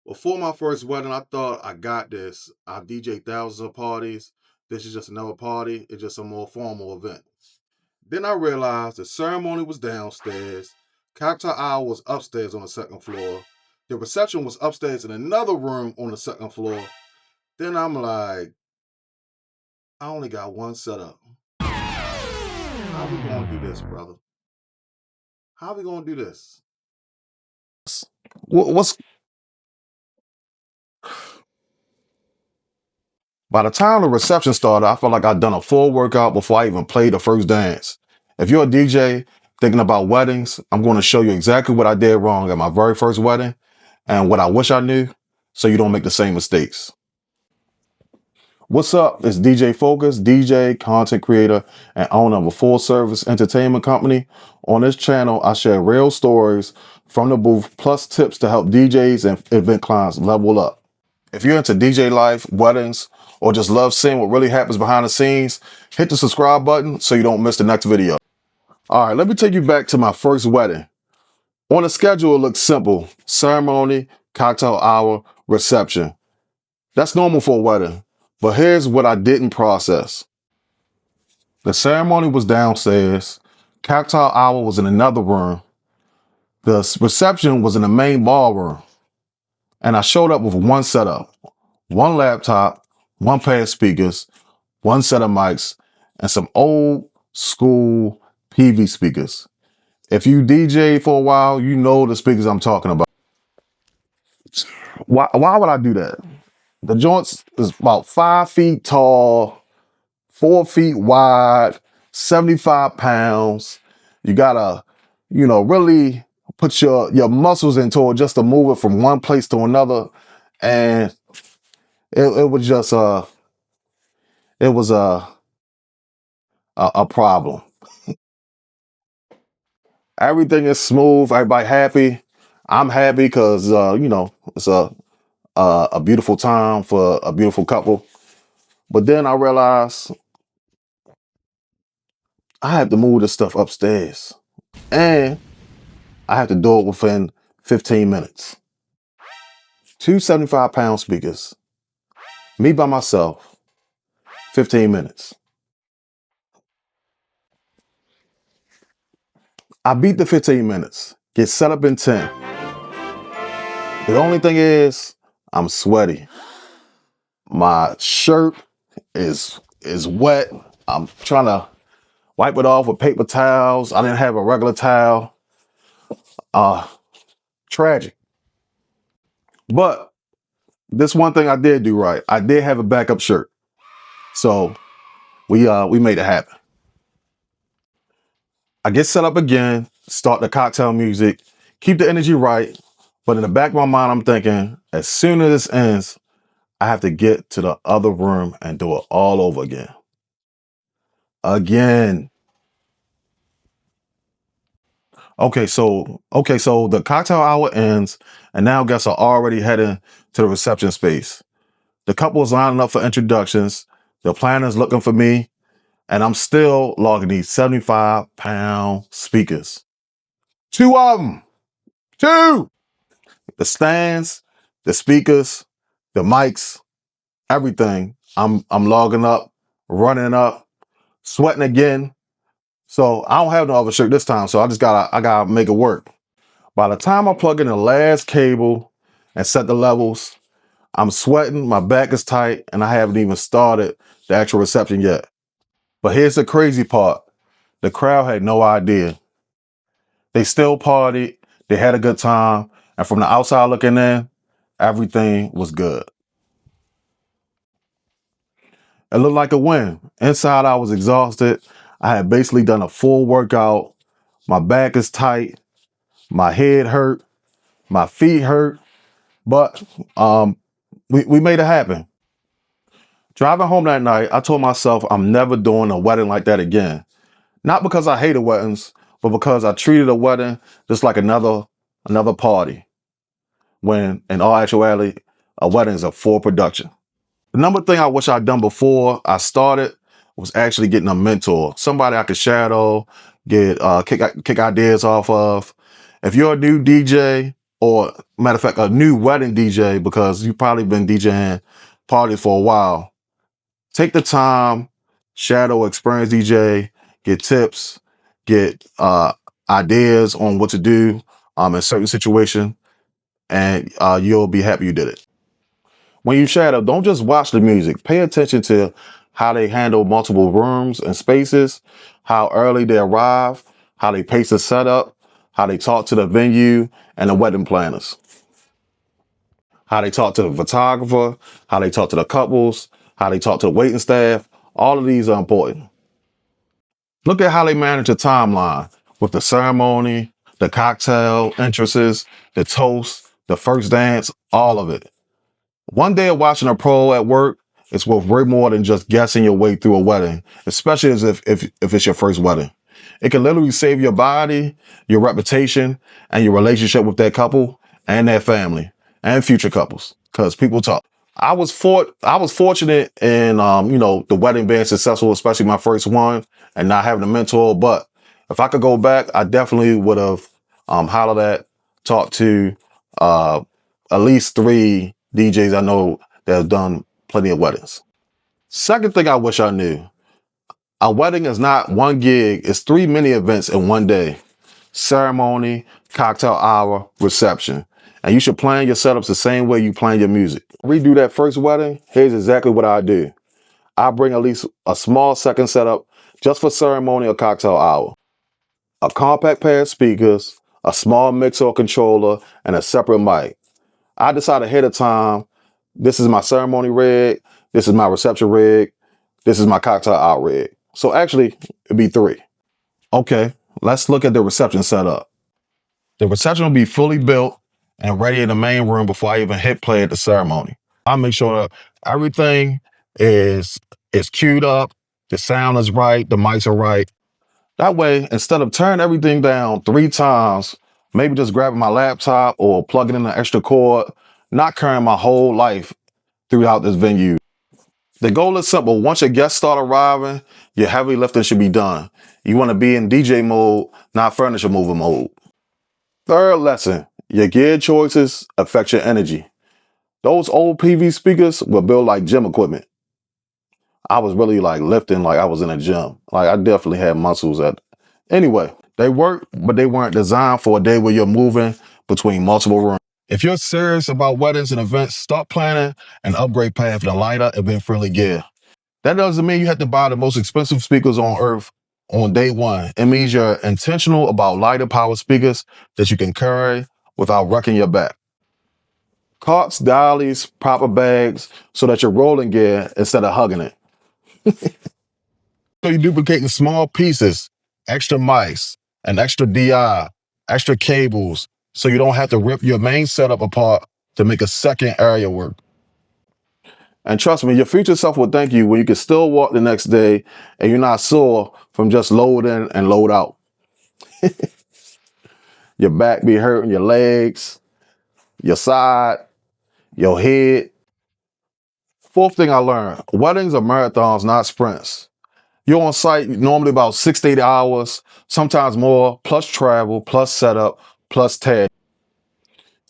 Before my first wedding, I thought I got this. I DJ thousands of parties. This is just another party. It's just a more formal event. Then I realized the ceremony was downstairs, cocktail hour was upstairs on the second floor, the reception was upstairs in another room on the second floor. Then I'm like, I only got one setup. How we gonna do this, brother? How we gonna do this? What's By the time the reception started, I felt like I'd done a full workout before I even played the first dance. If you're a DJ thinking about weddings, I'm going to show you exactly what I did wrong at my very first wedding and what I wish I knew so you don't make the same mistakes. What's up? It's DJ Focus, DJ, content creator, and owner of a full service entertainment company. On this channel, I share real stories from the booth plus tips to help DJs and event clients level up. If you're into DJ life, weddings, or just love seeing what really happens behind the scenes, hit the subscribe button so you don't miss the next video. All right, let me take you back to my first wedding. On the schedule, it looks simple: ceremony, cocktail hour, reception. That's normal for a wedding. But here's what I didn't process. The ceremony was downstairs, cocktail hour was in another room, the reception was in the main ballroom, and I showed up with one setup: one laptop, one pair of speakers, one set of mics, and some old school PV speakers. If you DJ for a while, you know the speakers I'm talking about. Why would I do that? The joints is about 5 feet tall, 4 feet wide, 75 pounds. You gotta, really put your muscles into it just to move it from one place to another. And it was just it was a problem. Everything is smooth. Everybody happy. I'm happy because it's a beautiful time for a beautiful couple. But then I realized I have to move this stuff upstairs, and I have to do it within 15 minutes. Two 75-pound speakers, me by myself, 15 minutes. I beat the 15 minutes. Get set up in 10. The only thing is, I'm sweaty. My shirt is wet. I'm trying to wipe it off with paper towels. I didn't have a regular towel. Uh, Tragic. But this one thing I did do right. I did have a backup shirt. So we made it happen. I get set up again, start the cocktail music, keep the energy right. But in the back of my mind, I'm thinking, as soon as this ends, I have to get to the other room and do it all over again. Again. Okay, so the cocktail hour ends, and now guests are already heading to the reception space. The couple is lining up for introductions. The planner's looking for me, and I'm still logging these 75-pound speakers. Two of them. Two. The stands, the speakers, the mics, everything. I'm logging up, running up, sweating again. So I don't have no other shirt this time, so I gotta make it work. By the time I plug in the last cable and set the levels, I'm sweating, my back is tight, and I haven't even started the actual reception yet. But here's the crazy part. The crowd had no idea. They still partied, they had a good time, and from the outside looking in, everything was good. It looked like a win. Inside, I was exhausted. I had basically done a full workout. My back is tight. My head hurt. My feet hurt. But we made it happen. Driving home that night, I told myself I'm never doing a wedding like that again. Not because I hated weddings, but because I treated a wedding just like another party. When in all actuality, a wedding is a full production. The number thing I wish I'd done before I started was actually getting a mentor, somebody I could shadow, get kick ideas off of. If you're a new DJ or matter of fact, a new wedding DJ, because you've probably been DJing parties for a while, take the time, shadow experienced DJ, get tips, get ideas on what to do in certain situation, and you'll be happy you did it. When you shadow, don't just watch the music. Pay attention to how they handle multiple rooms and spaces, how early they arrive, how they pace the setup, how they talk to the venue and the wedding planners, how they talk to the photographer, how they talk to the couples, how they talk to the waiting staff. All of these are important. Look at how they manage a timeline with the ceremony, the cocktail entrances, the toast, the first dance, all of it. One day of watching a pro at work is worth way more than just guessing your way through a wedding, especially as if it's your first wedding. It can literally save your body, your reputation, and your relationship with that couple and their family and future couples, because people talk. I was fortunate in the wedding being successful, especially my first one, and not having a mentor. But if I could go back, I definitely would have hollered at, talked to at least 3 DJs I know that have done plenty of weddings. Second thing I wish I knew: a wedding is not one gig; it's 3 mini events in one day: ceremony, cocktail hour, reception. And you should plan your setups the same way you plan your music. Redo that first wedding. Here's exactly what I do. I bring at least a small second setup just for ceremony or cocktail hour. A compact pair of speakers, a small mixer or controller, and a separate mic. I decide ahead of time, this is my ceremony rig, this is my reception rig, this is my cocktail hour rig. So actually, it'd be 3. Okay, let's look at the reception setup. The reception will be fully built and ready in the main room before I even hit play at the ceremony. I'll make sure everything is queued up, the sound is right, the mics are right. That way, instead of turning everything down 3 times, maybe just grabbing my laptop or plugging in an extra cord, not carrying my whole life throughout this venue. The goal is simple. Once your guests start arriving, your heavy lifting should be done. You want to be in DJ mode, not furniture mover mode. Third lesson: your gear choices affect your energy. Those old PV speakers were built like gym equipment. I was really like lifting like I was in a gym. Like I definitely had muscles at. Anyway, they work, but they weren't designed for a day where you're moving between multiple rooms. If you're serious about weddings and events, start planning an upgrade plan for the lighter, event-friendly gear. That doesn't mean you have to buy the most expensive speakers on earth on day one. It means you're intentional about lighter power speakers that you can carry without wrecking your back. Carts, dollies, proper bags, so that you're rolling gear instead of hugging it. So you're duplicating small pieces, extra mics, an extra DI, extra cables, so you don't have to rip your main setup apart to make a second area work. And trust me, your future self will thank you when you can still walk the next day and you're not sore from just load in and load out. Your back be hurting, your legs, your side, your head. Fourth thing I learned: weddings are marathons, not sprints. You're on site normally about 6 to 8 hours, sometimes more, plus travel, plus setup, plus tag.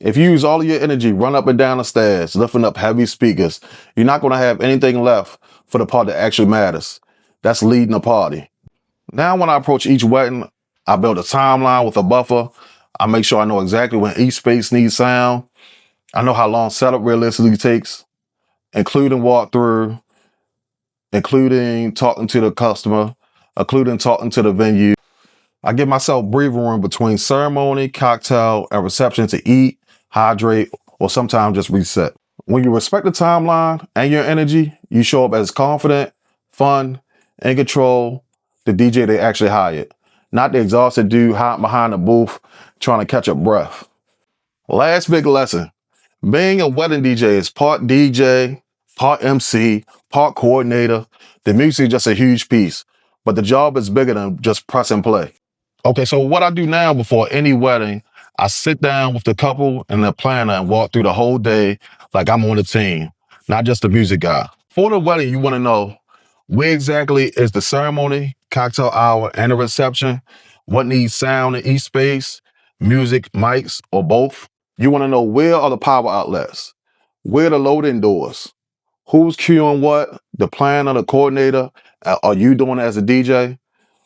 If you use all of your energy, run up and down the stairs, lifting up heavy speakers, you're not going to have anything left for the part that actually matters. That's leading a party. Now, when I approach each wedding, I build a timeline with a buffer. I make sure I know exactly when each space needs sound. I know how long setup realistically takes, including walkthrough, including talking to the customer, including talking to the venue. I give myself breathing room between ceremony, cocktail, and reception to eat, hydrate, or sometimes just reset. When you respect the timeline and your energy, you show up as confident, fun, in control, the DJ they actually hired, not the exhausted dude hiding behind the booth trying to catch a breath. Last big lesson: being a wedding DJ is part DJ, part MC, part coordinator. The music is just a huge piece, but the job is bigger than just press and play. Okay, so what I do now before any wedding, I sit down with the couple and the planner and walk through the whole day like I'm on the team, not just the music guy. For the wedding, you want to know where exactly is the ceremony, cocktail hour, and the reception, what needs sound in each space, music, mics, or both. You want to know where are the power outlets, where the load-in doors, who's cueing what, the plan of the coordinator, are you doing it as a DJ?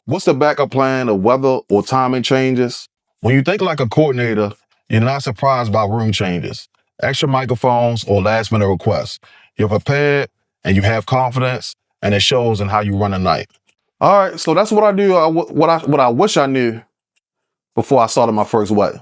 What's the backup plan of weather or timing changes? When you think like a coordinator, you're not surprised by room changes, extra microphones, or last minute requests. You're prepared and you have confidence, and it shows in how you run a night. All right, so that's what I do. What I wish I knew before I started my first wedding.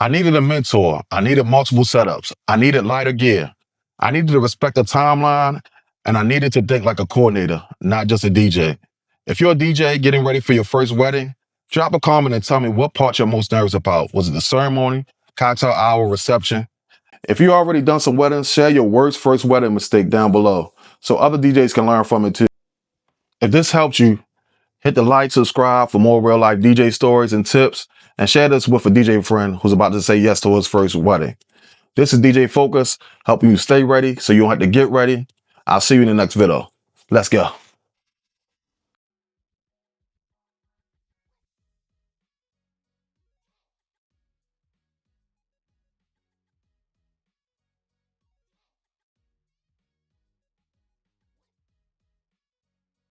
I needed a mentor. I needed multiple setups. I needed lighter gear. I needed to respect the timeline, and I needed to think like a coordinator, not just a DJ. If you're a DJ getting ready for your first wedding, drop a comment and tell me what part you're most nervous about. Was it the ceremony, cocktail hour, reception? If you already done some weddings, share your worst first wedding mistake down below so other DJs can learn from it too. If this helped you, hit the like, subscribe for more real life DJ stories and tips, and share this with a DJ friend who's about to say yes to his first wedding. This is DJ Focus, helping you stay ready so you don't have to get ready. I'll see you in the next video. Let's go.